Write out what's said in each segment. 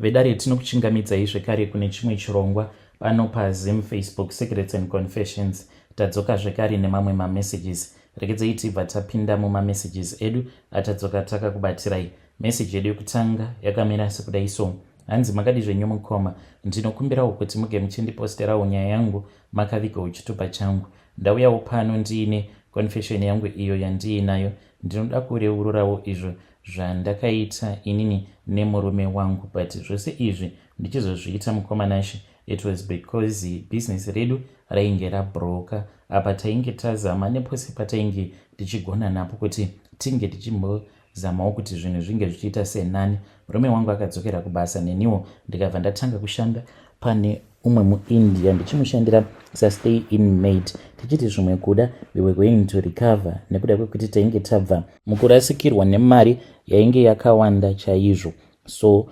vedare tinokuchingamidzai zvekare kune chimwe chirongwa pano paZim Facebook Secrets and Confessions. Tadzoka zvekare nemamwe mamessages. Regedzei tibva tapinda mumamessages edu atadzoka takakubatsirai. Message yedu yekutanga yakamira sekudai so: hanzi makadi zvenyu mukoma, ndinokumbirawo kuti muge muchindiposterawo nyaya yangu makavigawo chitupa changu. Ndauyawo pano ndiine confession yangu iyo yandiinayo. Ndinoda kureururawo izvo zvandakaita inini nemurume wangu, but zvose izvi ndichizozviita mukoma Nashe. It was because business redu rainge rabroka apa tainge tazama nepose patainge tichigona napo kuti tinge tichimbozamawo kuti zvinhu zvinge zvichiita senani. Murume wangu akadzokera kubasa neniwo ndikabva ndatanga kushanda pane umwe muIndia ndichimushandira stay in mate. Tichiti zvimwe kuda we were going to recover nekuda kwekuti tainge tabva mukurasikirwa nemari yainge yakawanda chaizvo. So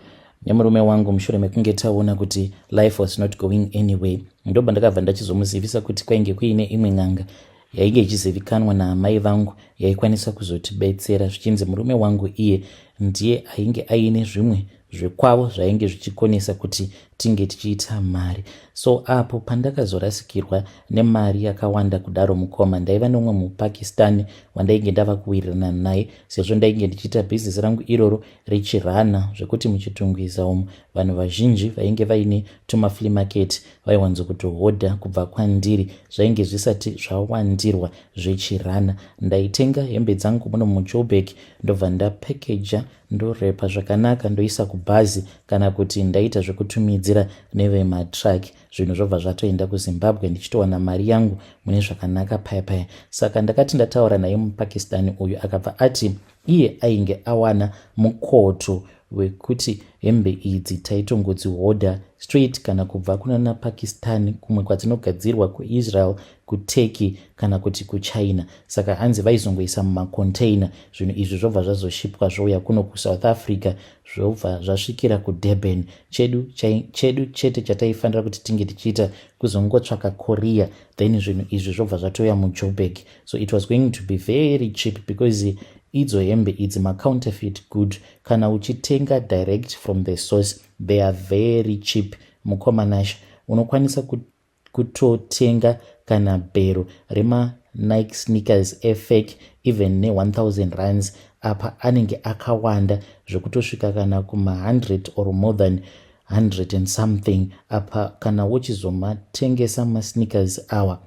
nemurume wangu mushure mekunge taona kuti life was not going anyway, ndobva ndakabva ndachizomuzivisa kuti kwainge kuine imwe n'anga yainge ichizivikanwa naamai vangu yaikwanisa kuzotibetsera, zvichinzi murume wangu iye ndiye ainge aine zvimwe zvekwavo zvainge zvichikonesa kuti tinge tichiita mari. So apo pandakazorasikirwa nemari yakawanda kudaro mukoma, ndaiva nomwe muPakistan wandainge ndava kuwirirana naye sezvo ndainge ndichiita bhizinesi rangu iroro richirana zvekuti muchitungwiza umu vanhu vazhinji vainge vaine tumaflea market vaiwanzokutohodha kubva kwandiri zvainge zvisati zvawandirwa zvechirana. Ndaitenga hembe dzangu muno muJoburg ndobva ndapakeja ndorepa zvakanaka ndoisa kubhazi kana kuti ndaita zvekutumidzira nevematrack. Zvinhu zvobva zvatoenda kuZimbabwe ndichitowana mari yangu mune zvakanaka paya. Saka ndakati ndataura naye muPakistan uyu akabva ati iye ainge awana mukoto wekuti hembe idzi taitongodzihodha straight kana kubva kunana Pakistan kumwe kwadzinogadzirwa kuIsrael, kuTurkey kana kuti kuChina. Saka hanzi vaizongoisa mumacontainer. Zvinhu izvi zvobva zvazoshipwa zvouya kuno kuSouth Africa zvobva zvasvikira kuDurban. Chedu chete chataifanira kuti tinge tichiita kuzongotsvaka Korea, then zvinhu izvi zvobva zvatoya muJoburg. So it was going to be very cheap because idzo hembe idzi ma-counterfeit good kana uchitenga direct from the source they are very cheap. Mukoma Nashe unokwanisa kutotenga kana bhero rema Nike sneakers efake even ne1000 rands apa anenge akawanda zvekutosvika kana kuma100 or more than 100 and something. Apa kana uchizomatengesa masneakers awa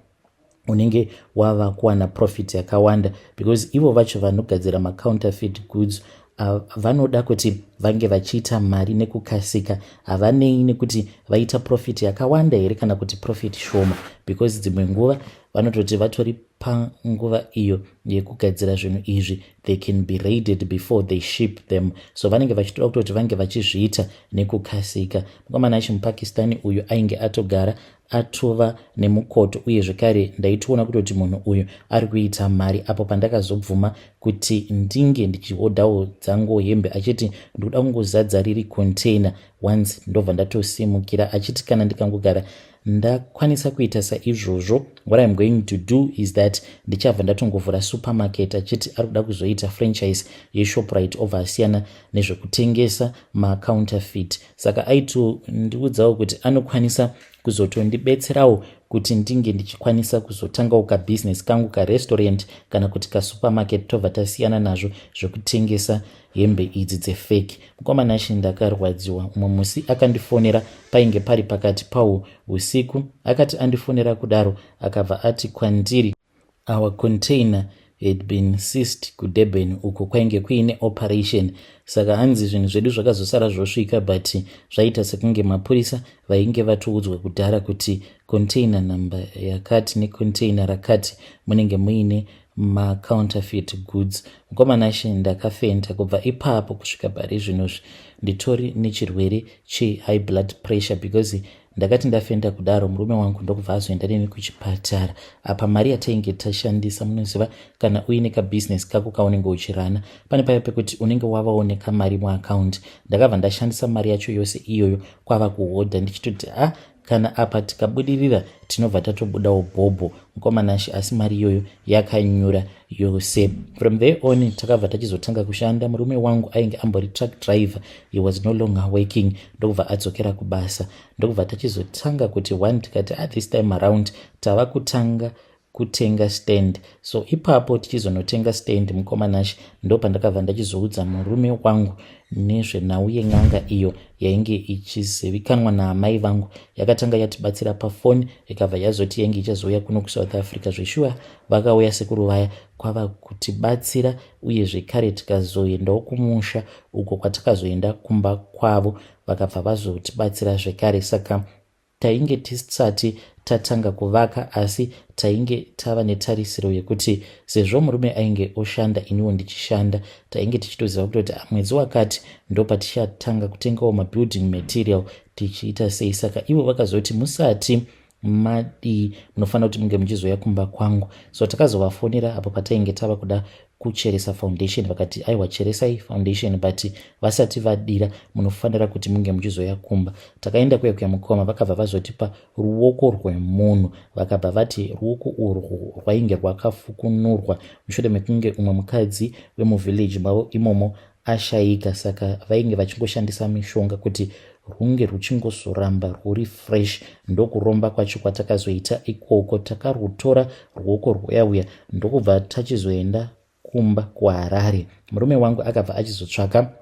unenge wava kuwana profit yakawanda because ivo vacho vanogadzira ma-counterfeit goods vanoda kuti vange vachiita mari nekukasika. Havanei nekuti vaita profit yakawanda here kana kuti profit shoma, because dzimwe nguva vanototi vatori panguva iyo yekugadzira zvinhu izvi they can be raided before they ship them. So vanenge vachitoda kutoti vange vachizviita nekukasika. Mukoma Nashe muPakistan uyu ainge atogara atova nemukoto uye zvekare ndaitoona kutoti munhu uyu ari kuita mari apo pandakazobvuma kuti ndinge ndichihodhawo dzangu hembe achiti ndoda kungozadza riri container once ndobva ndatosimukira achiti kana ndikangogara ndakwanisa kuita saizvozvo what I'm going to do is that ndichabva ndatongovhura supermarket achiti ari kuda kuzoita franchise yeShoprite obva asiyana nezvekutengesa ma-counterfeit. Saka aitondiudzawo kuti anokwanisa kuzotondibetserawo kuti ndinge ndichikwanisa kuzotangawo kabusiness kangu karestaurant kana kuti kasupermarket tobva tasiyana nazvo zvekutengesa hembe idzi dzefake. Mukoma Nashe ndakarwadziwa. Umwe musi akandifonera painge pari pakati pawo usiku, akati andifonera kudaro akabva ati kwandiri our container had been seized kuDurban uko kwainge kuine operation. Saka hanzi zvinhu zvedu zvakazosara zvosvika but zvaita sekunge mapurisa vainge vatoudzwa kudhara kuti container number yakati necontainer rakati munenge muine ma-counterfeit goods. Mukoma Nashe ndakafenda. Kubva ipapo kusvika pari zvinozvi nditori nechirwere che-high blood pressure because ndakati ndafenda kudaro murume wangu ndokubva azoenda neni kuchipatara. Apa mari yatainge tashandisa, munoziva kana uine kabusiness kako kaunenge uchirana pane paya pekuti unenge wavaoneka mari muaccount. Ndakabva ndashandisa mari yacho yose iyoyo kwava kuhodha ndichitoti kana apa tikabudirira tinobva tatobudawo bhobho mukomanashi, asi mari iyoyo yakanyura yose. From there on takabva tachizotanga kushanda. Murume wangu ainge ambori truck driver, he was no longer working, ndokubva adzokera kubasa. Ndokubva tachizotanga kuti one tikati this time around tava kutanga kutenga stand. So ipapo tichizonotenga stand mukomanashi, ndo pandakabva ndachizoudza murume wangu nezvenhau yen'anga iyo yainge ichizivikanwa naamai vangu. Yakatanga yatibatsira pafoni, ikabva yazoti yainge ichazouya kuno kuSouth Africa. Zveshuwa vakauya sekuru vaya kwava kutibatsira, uye zvekare tikazoendawo kumusha uko kwatakazoenda kumba kwavo, vakabva vazotibatsira zvekare. Saka tainge tisati tatanga kuvaka, asi tainge tava netarisiro yekuti sezvo murume ainge oshanda iniwo ndichishanda, tainge tichitoziva kutoti mwedzi wakati ndo patichatanga kutengawo mabuilding material tichiita sei. Saka ivo vakazoti musati madi munofanira kuti munge muchizoya kumba kwangu. So takazovafonera apo patainge tava kuda kucheresa foundation, vakati aiwa cheresai foundation, but vasati vadira munofanira kuti munge muchizoya kumba. Takaenda kuya mukoma, vakabva vazotipa ruoko rwemunhu, vakabva vati ruoko urwu rwainge rwakafukunurwa mushure mekunge umwe mukadzi wemuvillage mavo imomo ashayika. Saka vainge vachingoshandisa mishonga kuti runge ruchingozoramba rwuri fresh. Ndokuromba kwacho kwatakazoita ikoko. Takarutora ruoko rwuyauya ndokubva tachizoenda kumba kuHarare. Murume wangu akabva achizotsvaka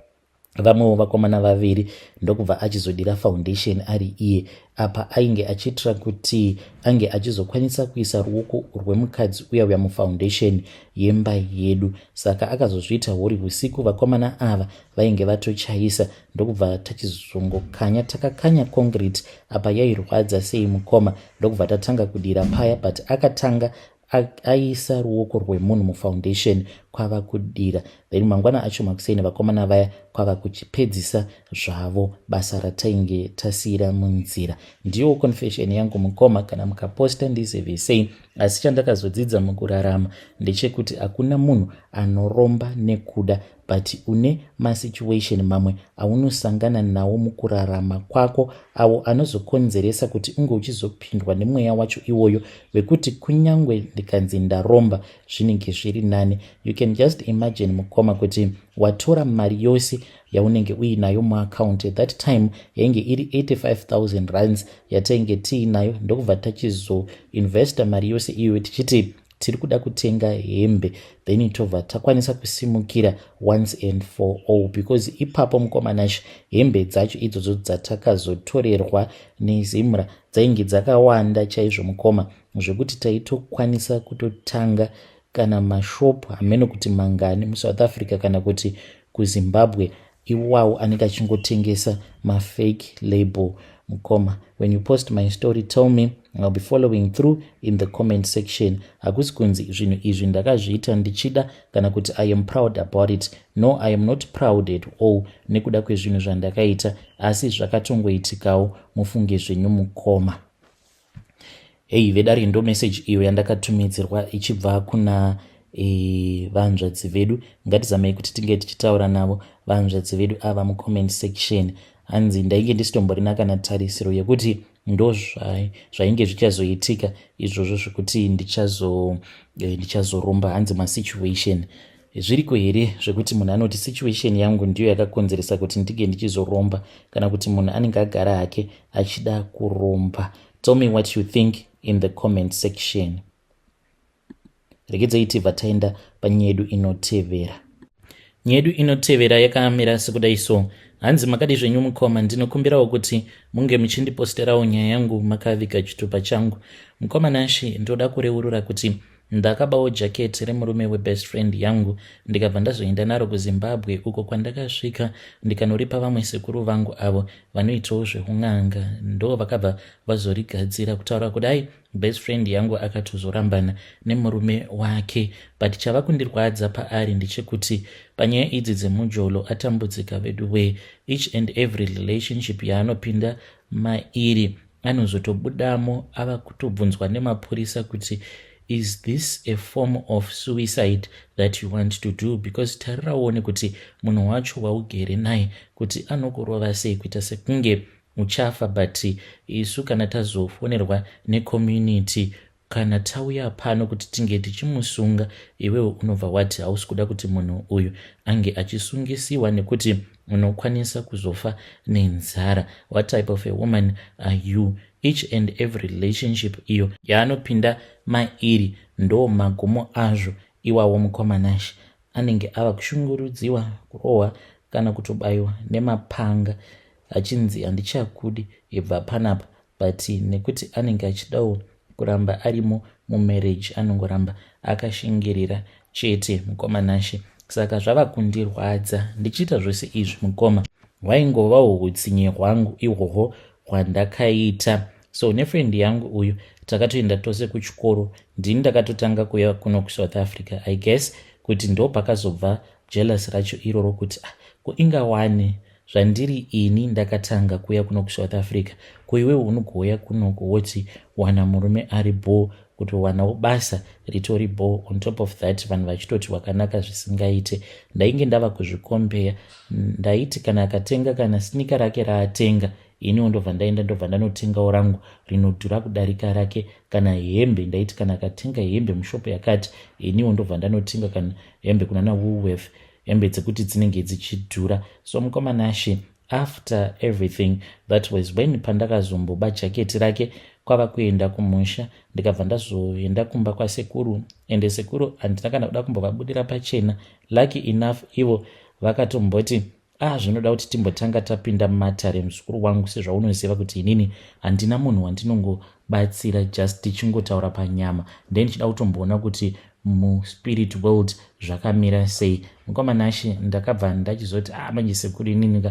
vamwewo vakomana vaviri, ndokubva achizodira foundation ari iye. Apa ainge achiitira kuti ange achizokwanisa kuisa ruoko rwemukadzi uyauya mufoundation yemba yedu. Saka akazozviita huri usiku, vakomana ava vainge vatochaisa, ndokubva tachizongokanya. Takakanya concrete apa yairwadza sei mukoma, ndokubva tatanga kudira paya, but akatanga aisa ruoko rwemunhu mufoundation kwava kudira. Then mangwana acho makuseni vakomana vaya kwava kuchipedzisa zvavo basa ratainge tasiyira munzira. Ndiyo confession yangu mukoma. Kana mukaposta ndizivesei, asi chandakazodzidza mukurarama ndechekuti hakuna munhu anoromba nekuda, but une masituation mamwe aunosangana nawo mukurarama kwako, avo anozokonzeresa kuti unge uchizopindwa nemweya wacho iwoyo wekuti kunyangwe ndikanzi ndaromba zvinenge zviri nani. You can just imagine mukoma kuti watora mari yose yaunenge uinayo muaccount. At that time yainge iri 85,000 rands yatainge tiinayo. Ndokubva tachizoinvesta mari yose iyoyo tichiti tiri kuda kutenga hembe, then tobva takwanisa kusimukira once and for all, because ipapo mukomanashi hembe dzacho idzodzo dzatakazotorerwa neZimra dzainge dzakawanda chaizvo mukoma, zvekuti taitokwanisa kutotanga kana mashopu hameno kuti mangani muSouth Africa kana kuti kuZimbabwe iwawo anenge achingotengesa mafake label mukoma. When you post my story, tell me, I'll be following through in the comment section. Hakusi kunzi zvinhu izvi ndakazviita ndichida kana kuti I am proud about it. No, I am not proud at all nekuda kwezvinhu zvandakaita, asi zvakatongoitikawo mufunge zvenyu mukoma. Hey, vedari ndo message iyo yandakatumidzirwa ichibva kuna vanzvadzi vedu. Ngatizamei kuti tinge tichitaura navo vanzvadzi vedu ava mucomment section. Hanzi ndainge ndisitomborina kana tarisiro yekuti ndo zvainge zvichazoitika izvozvo zvekuti ndichazoromba. Hanzi masituation zviriko here zvekuti munhu anoti situation yangu ndiyo yakakonzeresa kuti ndinge ndichizoromba, kana kuti munhu anenge agara hake achida kuromba? Tell me what you think in the comment section. Regedzai tibva taenda panyedu inotevera. Nyedu inotevera yakamira sekudai so. Hanzi makadi zvenyu mukoma, ndinokumbirawo kuti munge muchindiposterawo nyaya yangu makaviga chitupa changu. Mukoma nashi ndoda kureurura kuti ndakabawo jaketi remurume webest friend yangu ndikabva ndazoenda naro kuZimbabwe, uko kwandakasvika ndikanoripa vamwe sekuru vangu avo vanoitawo zveun'anga. Ndo vakabva vazorigadzira kutaura kudai best friend yangu akatozorambana nemurume wake, but chava kundirwadza paari ndechekuti panyaya idzi dzemujolo atambudzika vedu we each and every relationship yaanopinda mairi anozotobudamo ava kutobvunzwa nemapurisa kuti is this a form of suicide that you want to do? Because tariraone kuti munhu wacho waugere naye kuti anokurova sei kuita sekunge uchafa, but isu kana tazofonerwa necommunity kana tauya pano kuti tinge tichimusunga, iwewe unobva wati hausi kuda kuti munhu uyu ange achisungisiwa nekuti unokwanisa kuzofa nenzara. What type of a woman are you? Each and every relationship iyo yaanopinda mairi ndo magumo azvo. Iwawo mukomanashi anenge ava kushungurudziwa, kurohwa kana kutobayiwa nemapanga achinzi handichakudi ibva panapa, but nekuti anenge achidawo kuramba arimo mumarriage anongoramba akashingirira chete mukomanashi. Saka zvava kundirwadza ndichiita zvose izvi mukoma, hwaingovawo hutsinye hwangu ihwohwo hwandakaita. So nefriend yangu uyu takatoenda tose kuchikoro, ndini ndakatotanga kuya kuno kuSouth Africa. I guess kuti ndo pakazobva jealous racho iroro kuti kuingawane zvandiri ini ndakatanga kuya kuno kuSouth Africa, kuiwewe unogoya kunoko woti wana murume ari bo, kuti wanawo basa ritori bo. On top of that vanhu vachitoti wakanaka zvisingaite. Ndainge ndava kuzvikombeya, ndaiti kana akatenga kana sinika rake raatenga, iniwo ndobva ndaenda ndobva ndanotengawo rangu rinodhura kudarika rake. Kana hembe, ndaiti kana akatenga hembe mushopo yakati, iniwo ndobva ndanotenga kana hembe kunana Woolworth, hembe dzekuti dzinenge dzichidhura. So mukomanashi, after everything that was when pandakazomboba jaketi rake kwava kuenda kumusha, ndikabva ndazoenda kumba kwasekuru, ende sekuru handina kana kuda kumbovabudira pachena. Lucky enough ivo vakatomboti zvinoda kuti timbotanga tapinda mumatare musikuru wangu, sezvaunoziva kuti inini handina munhu wandinongobatsira just tichingotaura panyama, ndichida kutomboona kuti muspirit world zvakamira sei. Mukomanashi ndakabva ndachizoti manje sekuru inini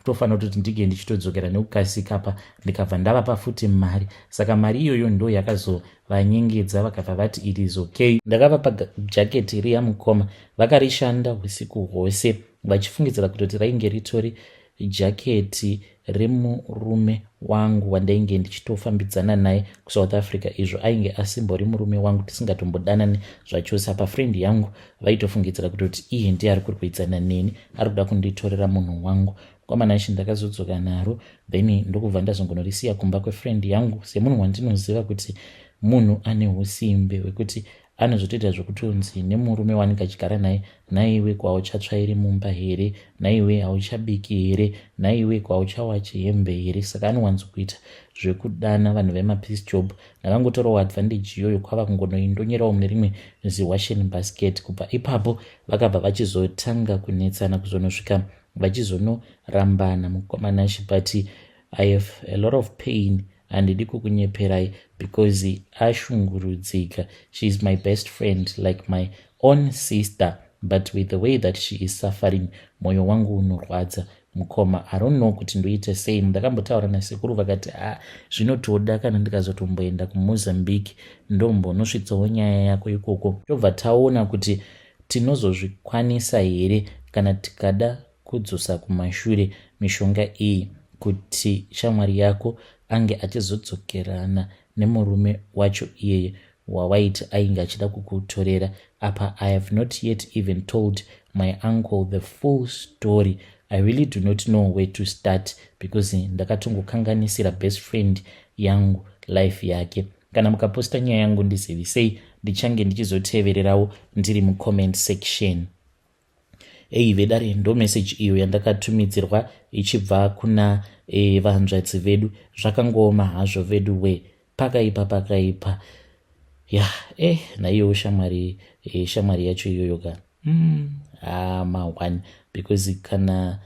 tofanira kuti ndige ndichitodzokera nekukasika pa, ndikabva ndavapa futi mari. Saka mari iyoyo ndo yakazovanyengedza, vakabva vati it is okay. Ndakavapa jaketi riya mukoma, vakarishanda usiku hwose vachifungidzira kutoti rainge ritori jaketi remurume wangu wandainge ndichitofambidzana naye kuSouth Africa. Izvo ainge asimbori murume wangu, tisingatombodanani zvachose. Apa friend yangu vaitofungidzira kutoti iye ndiye ari kurwidzana neni, ari kuda kunditorera munhu wangu. Kwamanashi ndakazodzoka naro, then ndokubva ndazongonorisiya kumba kwefriend yangu semunhu wandinoziva kuti munhu ane usimbe hwekuti anozotoita zvokutonzi nemurume wanenge achigara naye, naiwe kwauchatsvairi mumba here, naiwe hauchabiki here, naiwe kwauchawachi hembe here. Saka anowanzokuita zvekudana vanhu vemapeace job. Ndakangotorawo advantage iyoyo kwava kungonoindonyerawo mune rimwe ziwashing basket. Kubva ipapo vakabva vachizotanga kunetsana kuzonosvika vachizonorambana mukomanashi, but I have a lot of pain handidi kukunyeperai because ashungurudzika. She is my best friend, like my own sister, but with the way that she is suffering, moyo wangu unorwadza mukoma. I don't know kuti ndoite sei. Ndakambotaura nasekuru vakati zvinotoda kana ndikazotomboenda kuMozambique ndombonosvitsawo nyaya yako ikoko, tobva taona kuti tinozozvikwanisa here kana tikada kudzosa kumashure mishonga iyi, kuti shamwari yako ange achizodzokerana nemurume wacho iyeye wawaiti ainge achida kukutorera. Apa I have not yet even told my uncle the full story. I really do not know where to start because ndakatongokanganisira best friend yangu life yake. Kana mukaposta nyaya yangu ndizivisei, ndichange ndichizotevererawo ndiri mucomment section. Vedare ndo message iyo yandakatumidzirwa ichibva kuna vahanzvadzi vedu. Zvakangoma hazvo vedu we, pakaipa naiyo shamwari yacho iyoyo ka mawani, because kana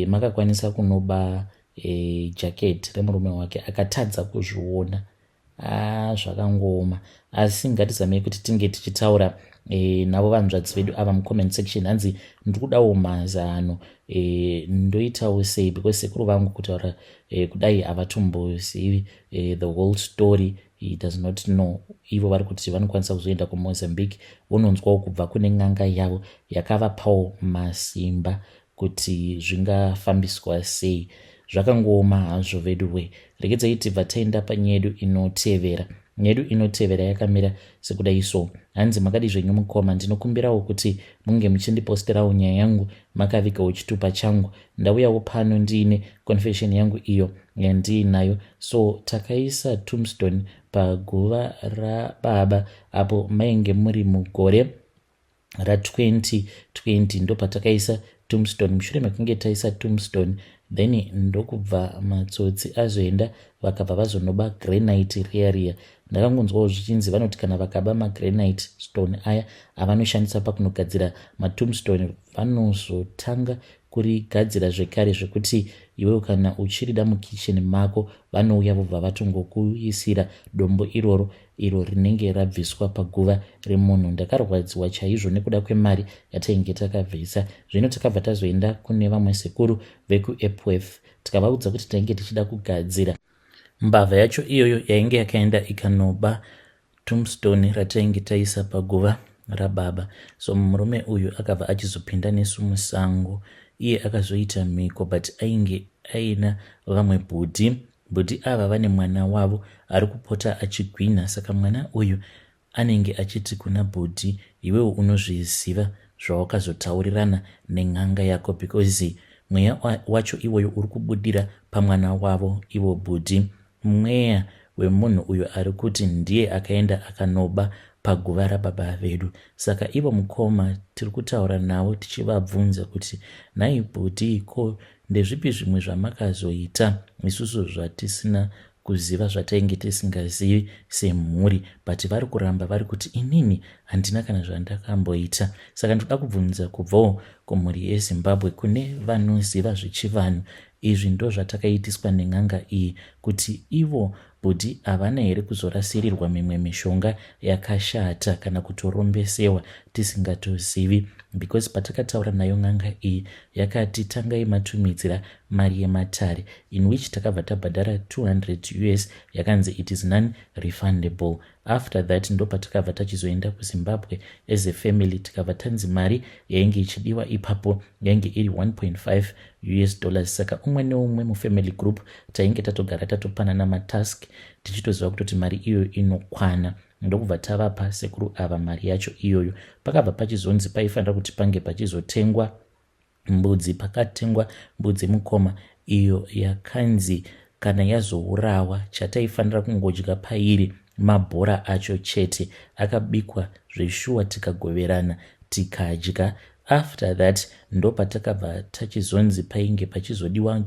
makakwanisa kunoba jacket remurume wake akatadza kuzviona, zvakangoma. Asi ngatizamei kuti tinge tichitaura navo vanzvadzi vedu ava mucomment section. Hanzi ndikudawo mazano, ndoitawo sei, because sekuru vangu kutaura kudai havatombozivi the whole story. He does not know. Ivo vari kuti vanokwanisa kuzoenda kuMozambique vononzwawo kubva kune n'anga yavo yakavapawo masimba kuti zvingafambiswa sei. Zvakangoma hazvo vedu we. Regedzai tibva taenda panyaya yedu inotevera. yedu inotevera yakamira sekudai so. Hanzi makadi zvenyu mukoma, ndinokumbirawo kuti munge muchindiposterawo nyaya yangu makavigawo chitupa changu. Ndauyawo pano ndiine confession yangu iyo yandiinayo. So takaisa tombstone paguva rababa apo mainge muri mugore ra2020 ndo patakaisa tombstone. Mushure mekunge taisa tombstone then ndokubva matsotsi azoenda vakabva vazonoba granite riya. Ndakangonzwawo zvichinzi vanoti kana vakaba magranite stone aya avanoshandisa pakunogadzira matombstone vanozotanga kurigadzira zvekare zvekuti iwewe kana uchirida mukicheni mako vanouya vobva vatongokuisira dombo iro rinenge rabviswa paguva remunhu. Ndakarwadziwa chaizvo nekuda kwemari yatainge takabvisa. Zvino takabva tazoenda kune vamwe sekuru vekuEpworth tikavaudza kuti tainge tichida kugadzira mbavha yacho iyoyo yainge yakaenda ikanoba tombstone ratainge taisa paguva rababa. So murume uyu akabva achizopinda nesu musango. Iye akazoita mhiko but ainge aina vamwe bhudhi ava vane mwana wavo ari kupota achigwinya. Saka mwana uyu anenge achiti kuna bhudhi, iwewo unozviziva zvawakazotaurirana nen'anga yako because mweya wacho iwoyo uri kubudira pamwana wavo ivo bhudhi. Mweya wemunhu uyu ari kuti ndiye akaenda akanoba paguva rababa vedu. Saka ivo mukoma tiri kutaura navo tichivabvunza kuti nhai bhudhi, ko ndezvipi zvimwe zvamakazoita isusu zvatisina kuziva, zvatainge tisingazivi semhuri, but vari kuramba vari kuti inini handina kana zvandakamboita. Saka ndoda kubvunza kubvawo kumhuri yeZimbabwe, kune vanoziva zvechivanhu, izvi ndo zvatakaitiswa nen'anga iyi, kuti ivo bhudhi havana here kuzorasirirwa mimwe mishonga yakashata kana kutorombesewa tisingatozivi? Because patakataura nayo n'anga iyi yakati tangai matumidzira mari yematare, in which takabva tabhadhara $200 yakanzi it is non-refundable. After that ndo patakabva tachizoenda kuZimbabwe as a family, tikabva tanzi mari yainge ichidiwa ipapo yainge iri $1.5. Saka umwe neumwe mufamily group tainge tatogara tatopanana matask tichitoziva kutoti mari iyoyo inokwana. Ndokubva tavapa sekuru ava mari yacho iyoyo. Pakabva pachizonzi paifanira kuti pange pachizotengwa mbudzi. Pakatengwa mbudzi mukoma iyo yakanzi kana yazourawa chataifanira kungodya pairi mabhora acho chete, akabikwa zveshuwa tikagoverana tikadya. After that ndo patakabva tachizonzi painge pachizodiwa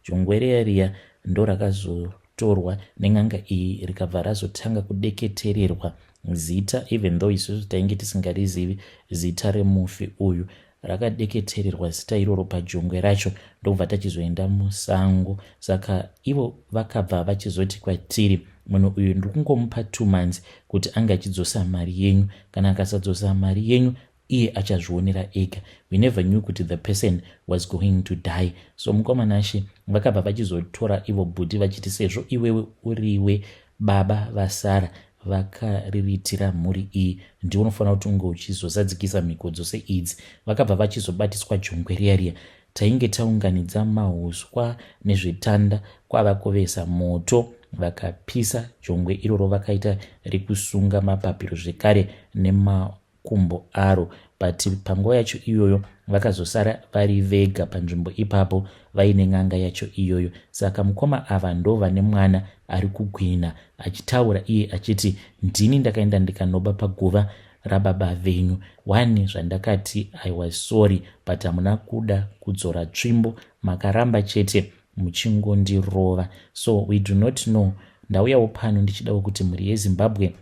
jongwe riya ndo rakazotorwa nen'anga iyi rikabva razotanga kudeketererwa zita, even though isusu tainge tisingarizivi zita remufi uyu. Rakadeketererwa zita iroro pajongwe racho ndokubva tachizoenda musango. Saka ivo vakabva vachizoti kwatiri, munhu uyu ndikungomupa 2 months kuti ange achidzosa mari yenyu. Kana akasadzosa mari yenyu iye achazvionera ega. We never knew kuti the person was going to die. So mukomanashi vakabva vachizotora ivo bhudhi vachiti sezvo iwewe uriwe baba vasara vakariritira mhuri iyi, ndiwo unofanira kuti unge uchizozadzikisa mhiko dzose idzi. Vakabva vachizobatiswa jongwe riya. Tainge taunganidza mahuswa nezvitanda kwavakovesa moto vakapisa jongwe iroro, vakaita rekusunga mapapiro zvekare nemakumbo aro. But panguva yacho iyoyo vakazosara vari vega panzvimbo ipapo vaine n'anga yacho iyoyo. Saka mukoma ava ndo vane mwana ari kugwina achitaura iye achiti, ndini ndakaenda ndikanoba paguva rababa venyu. One zvandakati I was sorry, but hamuna kuda kudzora tsvimbo, makaramba chete muchingondirova. So we do not know. Ndauyawo pano ndichidawo kuti mhuri yeZimbabwe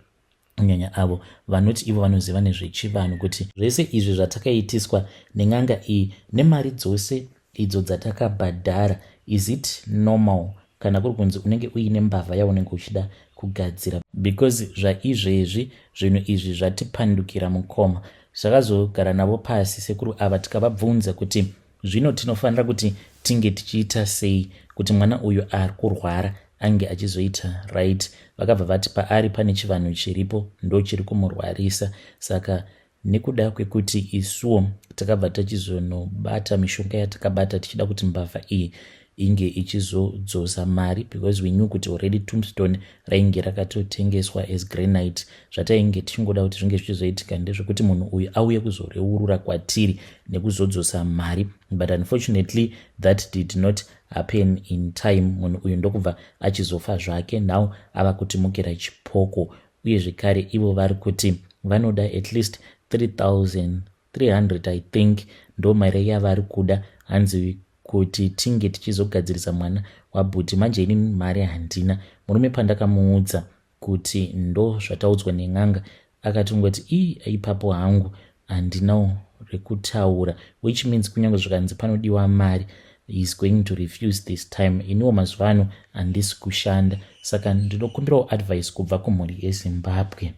kunyanya avo vanoti ivo vanoziva nezvechivanhu kuti zvese izvi zvatakaitiswa nen'anga iyi nemari dzose idzo dzatakabhadhara, is it normal kana kuri kunzi unenge uine mbavha yaunenge uchida kugadzira? Because zvaizvezvi zvinhu izvi zvatipandukira mukoma. Zvakazogara navo pasi sekuru ava tikavabvunza kuti zvino tinofanira kuti tinge tichiita sei kuti mwana uyu ari kurwara ange achizoita right. Vakabva vati paari pane chivanhu chiripo ndo chiri kumurwarisa. Saka nekuda kwekuti isuwo takabva tachizonobata mishonga yatakabata tichida kuti mbavha iyi inge ichizodzosa mari, because we knew kuti already Tombstone rainge rakatotengeswa as granite. Zvatainge tichingoda kuti zvinge zvichizoitika ndezvekuti munhu uyu auye kuzoreurura kwatiri nekuzodzosa mari, but unfortunately that did not happen in time. Munhu uyu ndokubva achizofa zvake. Now ava kutimukira chipoko, uye zvekare ivo vari kuti vanoda at least 3,300 I think ndo mari yavari kuda, hanzi kuti tinge tichizogadzirisa mwana wabhuti. Manje ini mari handina. Murume pandakamuudza kuti ndo zvataudzwa nen'anga, akatongoti ipapo hangu handina rekutaura, which means kunyange zvikanzi panodiwa mari, he is going to refuse this time. Iniwo mazuva ano handisi kushanda, saka ndinokumbirawo advice kubva kumhuri yeZimbabwe.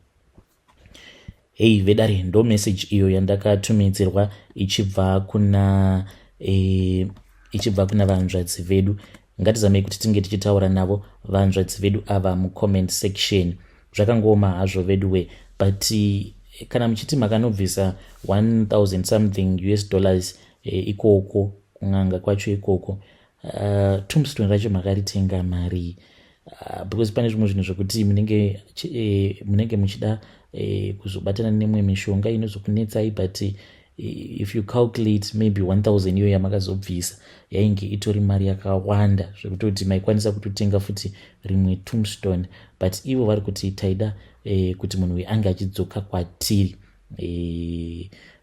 Hey vedare, ndo message iyo yandakatumidzirwa ichibva kuna vanzvadzi vedu. Ngatizamei kuti tinge tichitaura navo vanzvadzi vedu ava mucomment section. Zvakangooma hazvo veduwe, but kana muchiti makanobvisa 1,000 something US dollars ikoko kun'anga kwacho ikoko, Tombstone racho makaritenga mari, because pane zvimwe zvinhu zvokuti munenge muchida kuzobatana nemwe mishonga inozokunetsai, but if you calculate maybe 1,000 iyo yamakazobvisa yainge itori mari yakawanda zvekutoti maikwanisa kutotenga futi rimwe Tombstone. But ivo vari kuti taida kuti munhu uyu ange achidzoka kwatiri.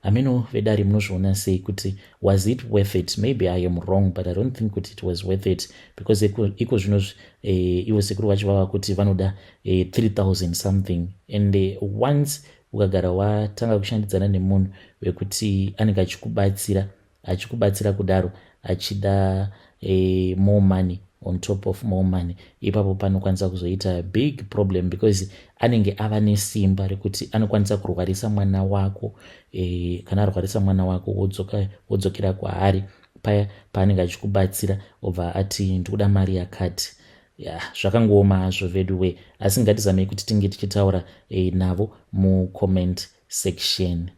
Ameno vedari, munozviona sei kuti was it worth it? Maybe I am wrong, but I don't think kuti it was worth it, because iko zvino ivo sekuru vacho vava kuti vanoda 3,000 something, and once ukagara watanga kushandidzana nemunhu wekuti anenge achikubatsira kudaro, achida more money on top of more money, ipapo panokwanisa kuzoita big problem, because anenge ava nesimba rekuti anokwanisa kurwarisa mwana wako. Kana arwarisa mwana wako wodzokera kwaari paya paanenge achikubatsira obva ati ndikuda mari yakati. Zvakangooma hazvo veduwe, asi ngatizamei kuti tinge tichitaura navo mucomment section.